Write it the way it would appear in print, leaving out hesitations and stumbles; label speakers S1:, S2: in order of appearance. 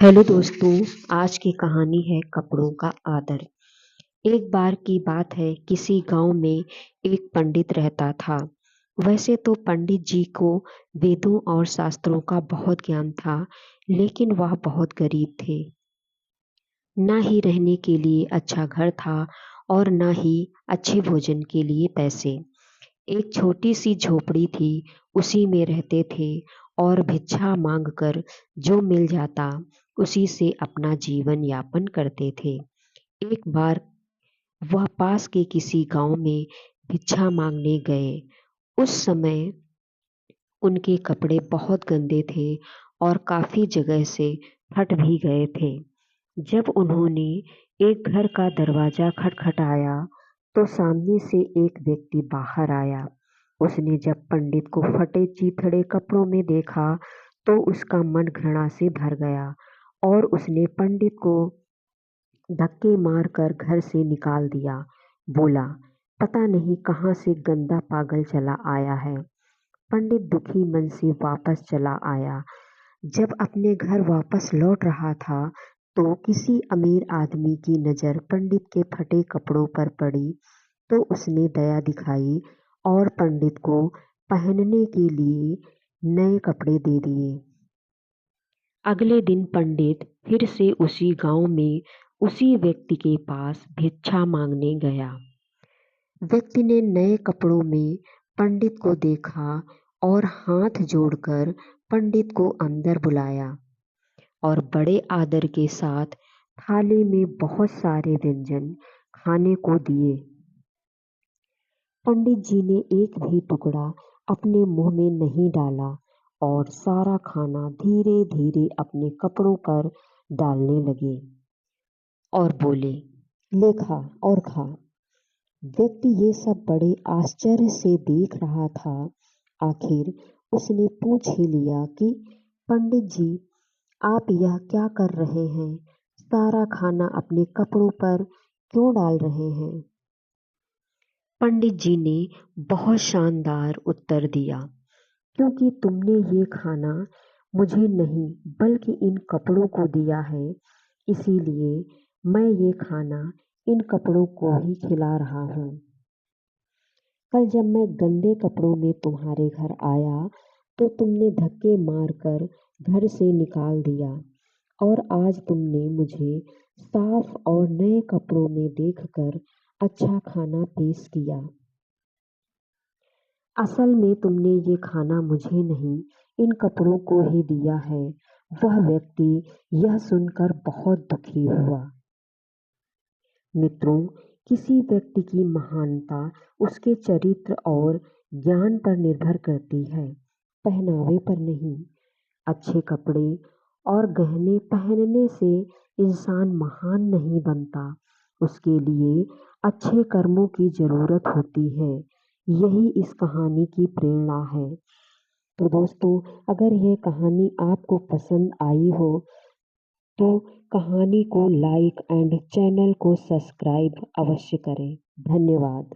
S1: Hello दोस्तों। आज की कहानी है कपड़ों का आदर। एक बार की बात है, किसी गांव में एक पंडित रहता था। वैसे तो पंडित जी को वेदों और शास्त्रों का बहुत ज्ञान था, लेकिन वह बहुत गरीब थे। ना ही रहने के लिए अच्छा घर था और ना ही अच्छे भोजन के लिए पैसे। एक छोटी सी झोपड़ी थी, उसी में रहते थे और भिक्षा मांगकर जो मिल जाता उसी से अपना जीवन यापन करते थे। एक बार वह पास के किसी गांव में भिक्षा मांगने गए। उस समय उनके कपड़े बहुत गंदे थे और काफी जगह से फट भी गए थे। जब उन्होंने एक घर का दरवाजा खटखटाया तो सामने से एक व्यक्ति बाहर आया। उसने जब पंडित को फटे चीथड़े कपड़ों में देखा तो उसका मन घृणा से भर गया और उसने पंडित को धक्के मारकर घर से निकाल दिया। बोला, पता नहीं कहाँ से गंदा पागल चला आया है। पंडित दुखी मन से वापस चला आया। जब अपने घर वापस लौट रहा था तो किसी अमीर आदमी की नज़र पंडित के फटे कपड़ों पर पड़ी तो उसने दया दिखाई और पंडित को पहनने के लिए नए कपड़े दे दिए। अगले दिन पंडित फिर से उसी गांव में उसी व्यक्ति के पास भिक्षा मांगने गया। व्यक्ति ने नए कपड़ों में पंडित को देखा और हाथ जोड़कर पंडित को अंदर बुलाया और बड़े आदर के साथ थाली में बहुत सारे व्यंजन खाने को दिए। पंडित जी ने एक भी टुकड़ा अपने मुंह में नहीं डाला और सारा खाना धीरे धीरे अपने कपड़ों पर डालने लगे और बोले, ले खा और खा। व्यक्ति ये सब बड़े आश्चर्य से देख रहा था। आखिर उसने पूछ ही लिया कि पंडित जी, आप यह क्या कर रहे हैं? सारा खाना अपने कपड़ों पर क्यों डाल रहे हैं? पंडित जी ने बहुत शानदार उत्तर दिया, क्योंकि तुमने ये खाना मुझे नहीं बल्कि इन कपड़ों को दिया है, इसीलिए मैं ये खाना इन कपड़ों को ही खिला रहा हूँ। कल जब मैं गंदे कपड़ों में तुम्हारे घर आया तो तुमने धक्के मारकर घर से निकाल दिया और आज तुमने मुझे साफ और नए कपड़ों में देखकर अच्छा खाना पेश किया। असल में तुमने ये खाना मुझे नहीं इन कपड़ों को ही दिया है। वह व्यक्ति यह सुनकर बहुत दुखी हुआ। मित्रों, किसी व्यक्ति की महानता उसके चरित्र और ज्ञान पर निर्भर करती है, पहनावे पर नहीं। अच्छे कपड़े और गहने पहनने से इंसान महान नहीं बनता, उसके लिए अच्छे कर्मों की जरूरत होती है। यही इस कहानी की प्रेरणा है। तो दोस्तों, अगर यह कहानी आपको पसंद आई हो तो कहानी को लाइक एंड चैनल को सब्सक्राइब अवश्य करें। धन्यवाद।